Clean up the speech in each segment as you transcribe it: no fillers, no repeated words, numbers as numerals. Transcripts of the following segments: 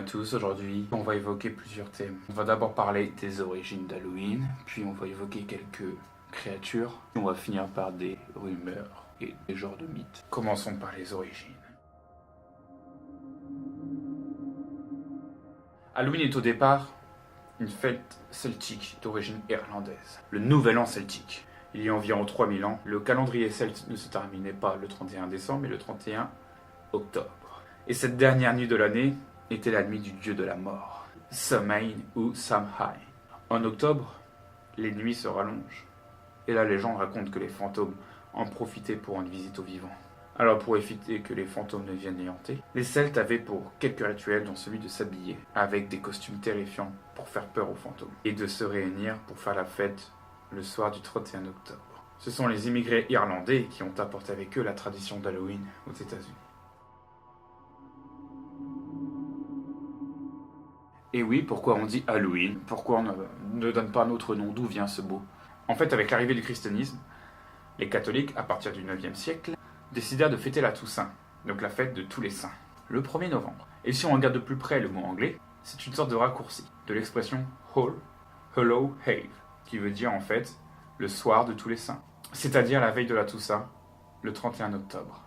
tous, aujourd'hui on va évoquer plusieurs thèmes. On va d'abord parler des origines d'Halloween, puis on va évoquer quelques créatures, et on va finir par des rumeurs et des genres de mythes. Commençons par les origines. Halloween est au départ une fête celtique d'origine irlandaise, le Nouvel An celtique. Il y a environ 3000 ans, le calendrier celte ne se terminait pas le 31 décembre, mais le 31 octobre. Et cette dernière nuit de l'année était la nuit du dieu de la mort, Samhain ou Samhain. En octobre, les nuits se rallongent, et la légende raconte que les fantômes en profitaient pour rendre visite aux vivants. Alors pour éviter que les fantômes ne viennent les hanter, les Celtes avaient pour quelques rituels dont celui de s'habiller avec des costumes terrifiants pour faire peur aux fantômes, et de se réunir pour faire la fête le soir du 31 octobre. Ce sont les immigrés irlandais qui ont apporté avec eux la tradition d'Halloween aux États-Unis. Et oui, pourquoi on dit Halloween? Pourquoi on ne donne pas notre nom? D'où vient ce mot? En fait, avec l'arrivée du christianisme, les catholiques, à partir du 9e siècle, décidèrent de fêter la Toussaint, donc la fête de tous les saints, le 1er novembre. Et si on regarde de plus près le mot anglais, c'est une sorte de raccourci de l'expression All Hallow Eve, qui veut dire en fait le soir de tous les saints, c'est-à-dire la veille de la Toussaint, le 31 octobre.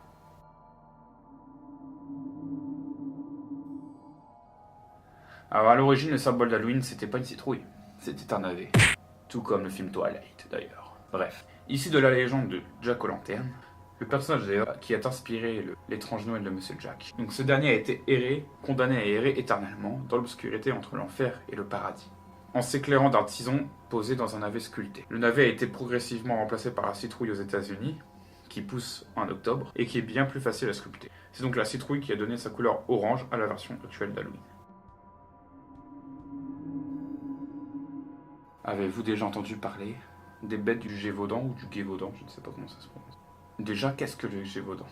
Alors à l'origine, le symbole d'Halloween, c'était pas une citrouille, c'était un navet. Tout comme le film Twilight d'ailleurs. Bref, issu de la légende de Jack O'Lantern, le personnage d'ailleurs qui a inspiré l'étrange Noël de Monsieur Jack. Donc ce dernier a été condamné à errer éternellement dans l'obscurité entre l'enfer et le paradis, en s'éclairant d'un tison posé dans un navet sculpté. Le navet a été progressivement remplacé par la citrouille aux États-Unis, qui pousse en octobre et qui est bien plus facile à sculpter. C'est donc la citrouille qui a donné sa couleur orange à la version actuelle d'Halloween. Avez-vous déjà entendu parler des bêtes du Gévaudan ou du Gévaudan? Je ne sais pas comment ça se prononce. Déjà, qu'est-ce que le Gévaudan?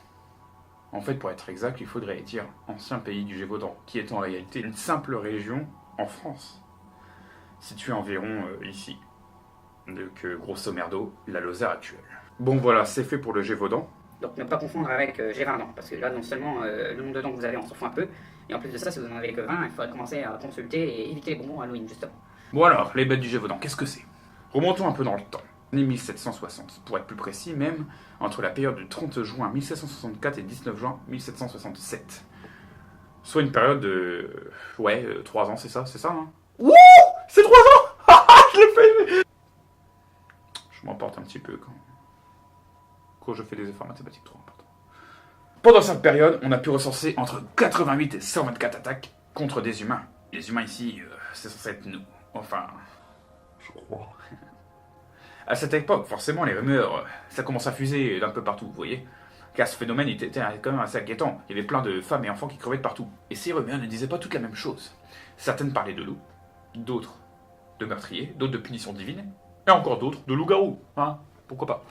En fait, pour être exact, il faudrait dire ancien pays du Gévaudan, qui est en réalité une simple région en France, située environ ici. Donc, grosso merdo, la Lozère actuelle. Bon voilà, c'est fait pour le Gévaudan. Donc ne pas confondre avec Gévaudan, parce que là non seulement le nombre de dents que vous avez on s'en fout un peu, et en plus de ça, si vous en avez que 20, il faudrait commencer à consulter et éviter les bonbons Halloween justement. Bon alors, les bêtes du Gévaudan, qu'est-ce que c'est? Remontons un peu dans le temps. L'année 1760, pour être plus précis même, entre la période du 30 juin 1764 et 19 juin 1767. Soit une période de... 3 ans, c'est ça hein? Wouh! C'est 3 ans! Je l'ai fait! Je m'emporte un petit peu quand je fais des efforts mathématiques trop importants. Pendant cette période, on a pu recenser entre 88 et 124 attaques contre des humains. Les humains ici, c'est censé être nous. Enfin, je crois. À cette époque, forcément, les rumeurs, ça commence à fuser d'un peu partout, vous voyez. Car ce phénomène était quand même assez inquiétant. Il y avait plein de femmes et enfants qui crevaient de partout. Et ces rumeurs ne disaient pas toutes la même chose. Certaines parlaient de loups, d'autres de meurtriers, d'autres de punitions divines, et encore d'autres de loups-garous, hein, pourquoi pas.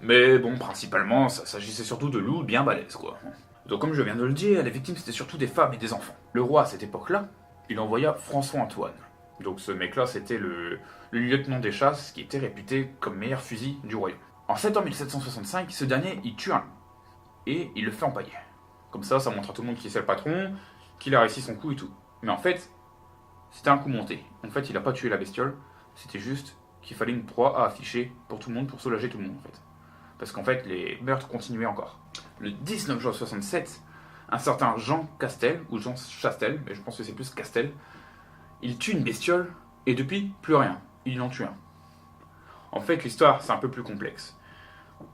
Mais bon, principalement, ça s'agissait surtout de loups bien balèzes, quoi. Donc comme je viens de le dire, les victimes c'était surtout des femmes et des enfants. Le roi, à cette époque-là, il envoya François-Antoine. Donc ce mec-là, c'était le lieutenant des chasses qui était réputé comme meilleur fusil du royaume. En septembre 1765, ce dernier, il tue un loup. Et il le fait empailler. Comme ça montre à tout le monde qui c'est le patron, qu'il a réussi son coup et tout. Mais en fait, c'était un coup monté. En fait, il n'a pas tué la bestiole, c'était juste qu'il fallait une proie à afficher pour tout le monde, pour soulager tout le monde en fait. Parce qu'en fait, les meurtres continuaient encore. Le 19 juin 67, un certain Jean Castel, ou Jean Chastel, mais je pense que c'est plus Castel, il tue une bestiole, et depuis, plus rien. Il en tue un. En fait, l'histoire, c'est un peu plus complexe.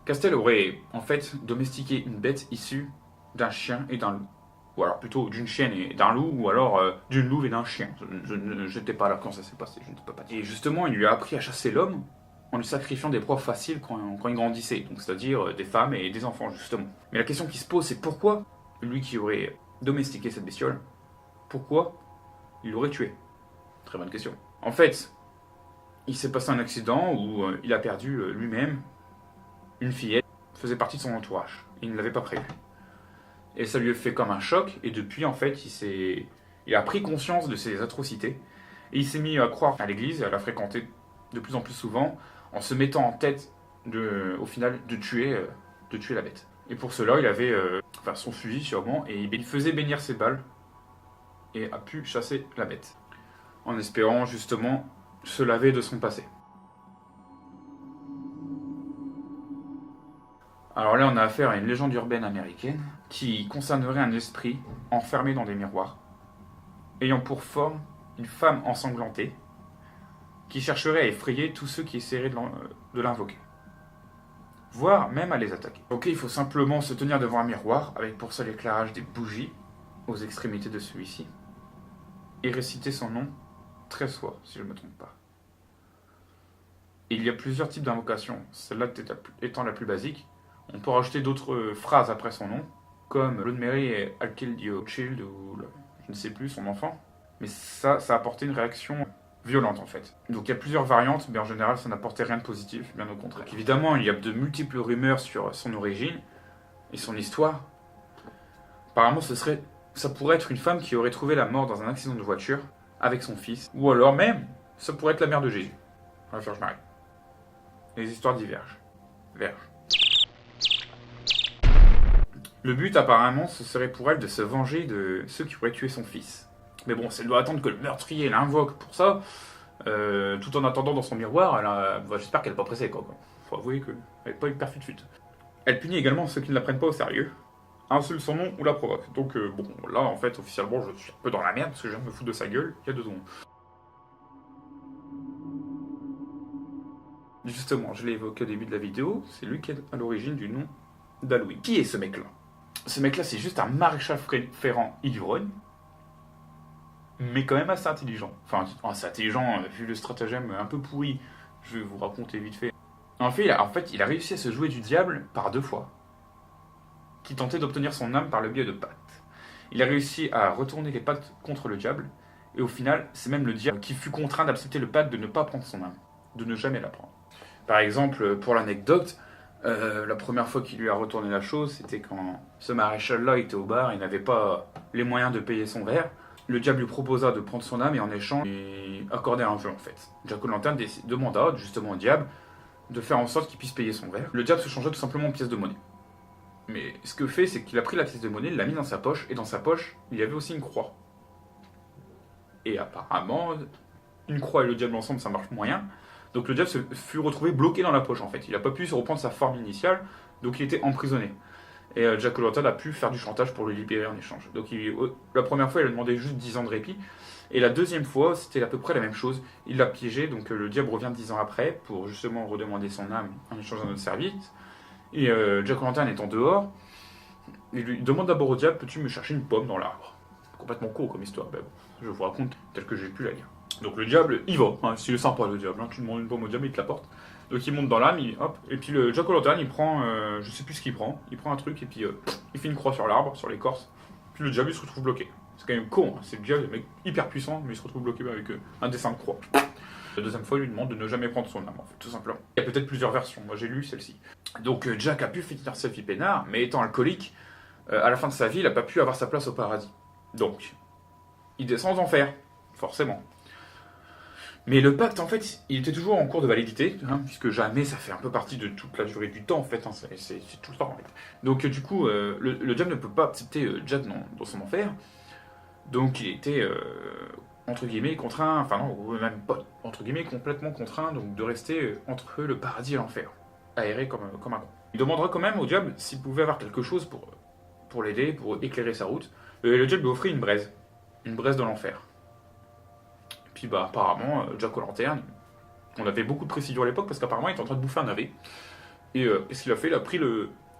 Castel aurait, en fait, domestiqué une bête issue d'un chien et d'un loup. Ou alors plutôt d'une chienne et d'un loup, ou alors d'une louve et d'un chien. Je n'étais pas là quand ça s'est passé, je ne peux pas dire. Et justement, il lui a appris à chasser l'homme en lui sacrifiant des proies faciles quand il grandissait. Donc c'est-à-dire des femmes et des enfants, justement. Mais la question qui se pose, c'est pourquoi lui qui aurait domestiqué cette bestiole, pourquoi il l'aurait tué? Très bonne question. En fait, il s'est passé un accident où il a perdu lui-même une fillette qui faisait partie de son entourage. Il ne l'avait pas prévu. Et ça lui a fait comme un choc, et depuis, en fait, il a pris conscience de ses atrocités, et il s'est mis à croire à l'église, et à la fréquenter de plus en plus souvent, en se mettant en tête, au final, de tuer la bête. Et pour cela, il avait son fusil sûrement, et il faisait bénir ses balles, et a pu chasser la bête, en espérant justement se laver de son passé. Alors là, on a affaire à une légende urbaine américaine qui concernerait un esprit enfermé dans des miroirs, ayant pour forme une femme ensanglantée qui chercherait à effrayer tous ceux qui essaieraient de l'invoquer, voire même à les attaquer. Ok, il faut simplement se tenir devant un miroir, avec pour ça l'éclairage des bougies aux extrémités de celui-ci, et réciter son nom 13 fois, si je ne me trompe pas. Et il y a plusieurs types d'invocations, celle-là étant la plus basique. On peut rajouter d'autres phrases après son nom, comme Blood Mary et I'll kill your child, ou je ne sais plus, son enfant. Mais ça a apporté une réaction violente en fait. Donc il y a plusieurs variantes, mais en général ça n'apportait rien de positif, bien au contraire. Donc, évidemment, il y a de multiples rumeurs sur son origine et son histoire. Apparemment, ça pourrait être une femme qui aurait trouvé la mort dans un accident de voiture avec son fils, ou alors même, ça pourrait être la mère de Jésus, la Vierge Marie. Les histoires divergent. Le but apparemment, ce serait pour elle de se venger de ceux qui auraient tué son fils. Mais bon, si elle doit attendre que le meurtrier l'invoque pour ça, tout en attendant dans son miroir, j'espère qu'elle n'est pas pressée, quoi. Faut avouer qu'elle n'est pas hyper fut-fut. Elle punit également ceux qui ne la prennent pas au sérieux, insulte son nom ou la provoque. Donc bon, là en fait, officiellement, je suis un peu dans la merde parce que je viens de me foutre de sa gueule il y a 2 secondes. Justement, je l'ai évoqué au début de la vidéo, c'est lui qui est à l'origine du nom d'Halloween. Qui est ce mec-là? Ce mec-là, c'est juste un maréchal ferrant ivrogne, mais quand même assez intelligent. Enfin, assez intelligent, vu le stratagème un peu pourri, je vais vous raconter vite fait. En fait, il a réussi à se jouer du diable par 2 fois, qui tentait d'obtenir son âme par le biais de pactes. Il a réussi à retourner les pactes contre le diable, et au final, c'est même le diable qui fut contraint d'accepter le pacte de ne pas prendre son âme, de ne jamais la prendre. Par exemple, pour l'anecdote, la première fois qu'il lui a retourné la chose, c'était quand ce maréchal-là était au bar, il n'avait pas les moyens de payer son verre. Le diable lui proposa de prendre son âme et en échange, il accordait un vœu en fait. Jack-o'-lantern demanda justement au diable de faire en sorte qu'il puisse payer son verre. Le diable se changea tout simplement en pièce de monnaie. Mais ce que fait, c'est qu'il a pris la pièce de monnaie, il l'a mis dans sa poche, et dans sa poche, il y avait aussi une croix. Et apparemment, une croix et le diable ensemble, ça marche moyen. Donc le diable fut retrouvé bloqué dans la poche en fait. Il n'a pas pu se reprendre sa forme initiale, donc il était emprisonné. Et Jack-o'-lantern a pu faire du chantage pour le libérer en échange. Donc la première fois, il a demandé juste 10 ans de répit. Et la deuxième fois, c'était à peu près la même chose. Il l'a piégé, donc le diable revient 10 ans après pour justement redemander son âme en échange d'un autre service. Et Jack-o'-lantern étant dehors, il lui demande d'abord au diable, peux-tu me chercher une pomme dans l'arbre? Complètement court comme histoire, mais bon, je vous raconte tel que j'ai pu la lire. Donc le diable, il va, hein, c'est sympa le diable, hein, tu demandes une pomme au diable, il te l'apporte. Donc il monte dans l'âme, hop, et puis le Jack-o'-lantern, il prend, je sais plus ce qu'il prend un truc, et puis il fait une croix sur l'arbre, sur l'écorce, puis le diable il se retrouve bloqué. C'est quand même con, hein, c'est le diable, le mec hyper puissant, mais il se retrouve bloqué avec un dessin de croix. La deuxième fois, il lui demande de ne jamais prendre son âme, en fait, tout simplement. Il y a peut-être plusieurs versions, moi j'ai lu celle-ci. Donc Jack a pu finir sa vie peinard, mais étant alcoolique, à la fin de sa vie, il n'a pas pu avoir sa place au paradis. Donc, il descend aux enfers, forcément. Mais le pacte, en fait, il était toujours en cours de validité, hein, puisque jamais ça fait un peu partie de toute la durée du temps, en fait, hein, c'est tout le temps, en fait. Donc, du coup, le diable ne peut pas accepter Jack dans son enfer, donc il était, entre guillemets, contraint, enfin non, même pas, entre guillemets, complètement contraint, donc de rester entre le paradis et l'enfer, aéré comme un con. Il demandera quand même au diable s'il pouvait avoir quelque chose pour l'aider, pour éclairer sa route. Le diable lui offrit une braise de l'enfer. Puis bah apparemment, Jack-o'-lantern, on avait beaucoup de précisions à l'époque parce qu'apparemment il était en train de bouffer un navet. Et qu'est-ce qu'il a fait? Il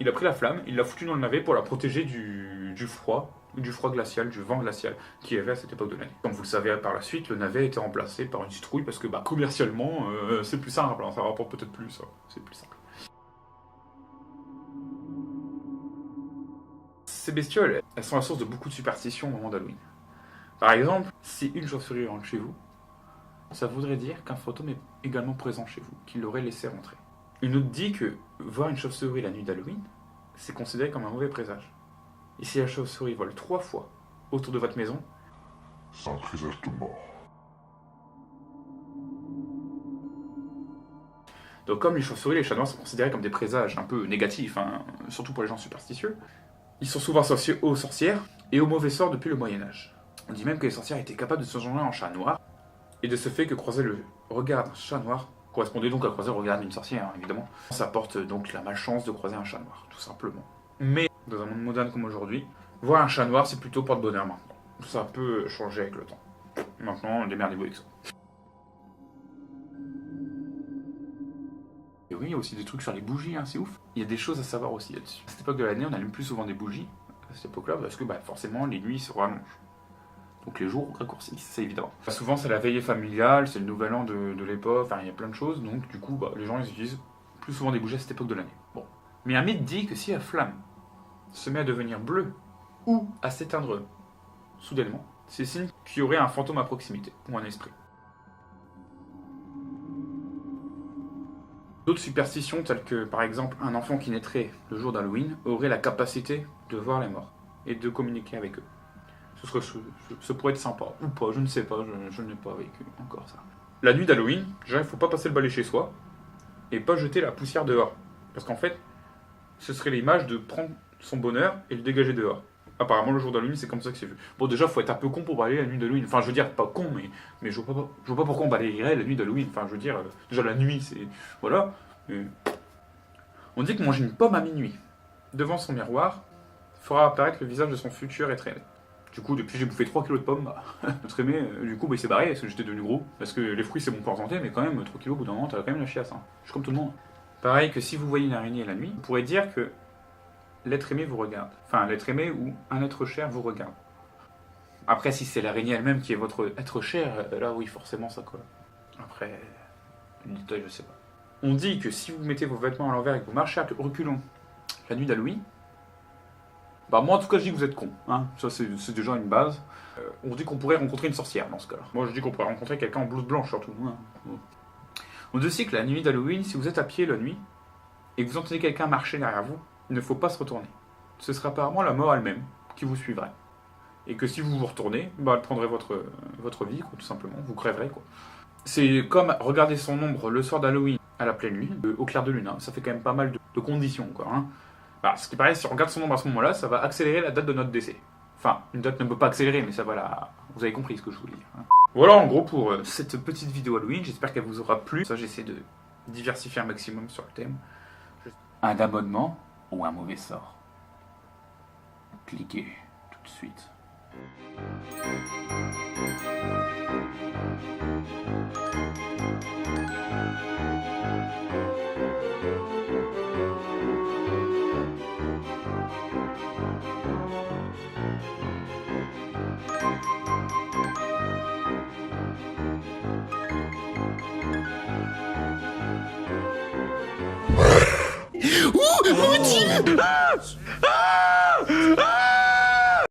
a pris la flamme, il l'a foutu dans le navet pour la protéger du froid glacial, du vent glacial qu'il y avait à cette époque de l'année. Comme vous le savez par la suite, le navet a été remplacé par une citrouille parce que bah commercialement c'est plus simple, hein, ça rapporte peut-être plus, ça. C'est plus simple. Ces bestioles, elles sont la source de beaucoup de superstitions au moment d'Halloween. Par exemple, si une chauve-souris rentre chez vous, ça voudrait dire qu'un fantôme est également présent chez vous, qu'il l'aurait laissé rentrer. Une autre dit que voir une chauve-souris la nuit d'Halloween, c'est considéré comme un mauvais présage. Et si la chauve-souris vole 3 fois autour de votre maison, c'est un présage de mort. Donc comme les chauves-souris, les chats noirs sont considérés comme des présages un peu négatifs, hein, surtout pour les gens superstitieux, ils sont souvent associés aux sorcières et aux mauvais sorts depuis le Moyen-Âge. On dit même que les sorcières étaient capables de se changer en chat noir, et de ce fait que croiser le regard d'un chat noir correspondait donc à croiser le regard d'une sorcière, hein, évidemment. Ça porte donc la malchance de croiser un chat noir, tout simplement. Mais, dans un monde moderne comme aujourd'hui, voir un chat noir, c'est plutôt porte-bonheur maintenant. Ça peut changer avec le temps. Maintenant, démerdez-vous avec ça. Et oui, il y a aussi des trucs sur les bougies, hein, c'est ouf. Il y a des choses à savoir aussi là-dessus. À cette époque de l'année, on allume plus souvent des bougies, à cette époque-là, parce que forcément, les nuits se rallongent. Donc les jours raccourcissent, c'est évident. Souvent, c'est la veillée familiale, c'est le nouvel an de l'époque, enfin, il y a plein de choses, donc du coup, les gens ils utilisent plus souvent des bougies à cette époque de l'année. Bon. Mais un mythe dit que si la flamme se met à devenir bleue ou à s'éteindre soudainement, c'est signe qu'il y aurait un fantôme à proximité, ou un esprit. D'autres superstitions, telles que par exemple un enfant qui naîtrait le jour d'Halloween, aurait la capacité de voir les morts et de communiquer avec eux. Ce pourrait être sympa, ou pas, je ne sais pas, je n'ai pas vécu encore ça. La nuit d'Halloween, déjà il ne faut pas passer le balai chez soi, et pas jeter la poussière dehors. Parce qu'en fait, ce serait l'image de prendre son bonheur et le dégager dehors. Apparemment, le jour d'Halloween, c'est comme ça que c'est vu. Bon, déjà, faut être un peu con pour balayer la nuit d'Halloween. Enfin, je veux dire, pas con, mais je vois pas pourquoi on balayerait la nuit d'Halloween. Enfin, je veux dire, déjà la nuit, c'est... Voilà. On dit que manger une pomme à minuit, devant son miroir, fera apparaître le visage de son futur être aimé. Du coup, depuis j'ai bouffé 3 kilos de pommes, notre aimé, du coup, il s'est barré parce que j'étais devenu gros. Parce que les fruits, c'est bon pour la santé, mais quand même, 3 kilos au bout d'un moment, t'as quand même la chiasse. Hein. Je suis comme tout le monde. Pareil que si vous voyez une araignée la nuit, vous pourrez dire que l'être aimé vous regarde. Enfin, l'être aimé ou un être cher vous regarde. Après, si c'est l'araignée elle-même qui est votre être cher, là oui, forcément ça colle. Après, le détail, je sais pas. On dit que si vous mettez vos vêtements à l'envers et que vous marchez à reculons la nuit d'Halloween, moi en tout cas je dis que vous êtes con, hein. Ça c'est déjà une base. On dit qu'on pourrait rencontrer une sorcière dans ce cas-là. Moi je dis qu'on pourrait rencontrer quelqu'un en blouse blanche surtout. Hein. On dit aussi que la nuit d'Halloween, si vous êtes à pied la nuit et que vous entendez quelqu'un marcher derrière vous, il ne faut pas se retourner. Ce sera apparemment la mort elle-même qui vous suivrait. Et que si vous vous retournez, elle prendrait votre vie, quoi, tout simplement, vous crèverez quoi. C'est comme regarder son ombre le soir d'Halloween à la pleine nuit, au clair de lune, hein. Ça fait quand même pas mal de conditions quoi. Hein. Ce qui paraît, si on regarde son ombre à ce moment-là, ça va accélérer la date de notre décès. Enfin, une date ne peut pas accélérer, mais ça va la... Vous avez compris ce que je voulais dire. Hein. Voilà en gros pour cette petite vidéo Halloween, j'espère qu'elle vous aura plu. Ça, j'essaie de diversifier un maximum sur le thème. Un abonnement ou un mauvais sort. Cliquez tout de suite. Ouh, mon Dieu! Ah! Ah! Ah!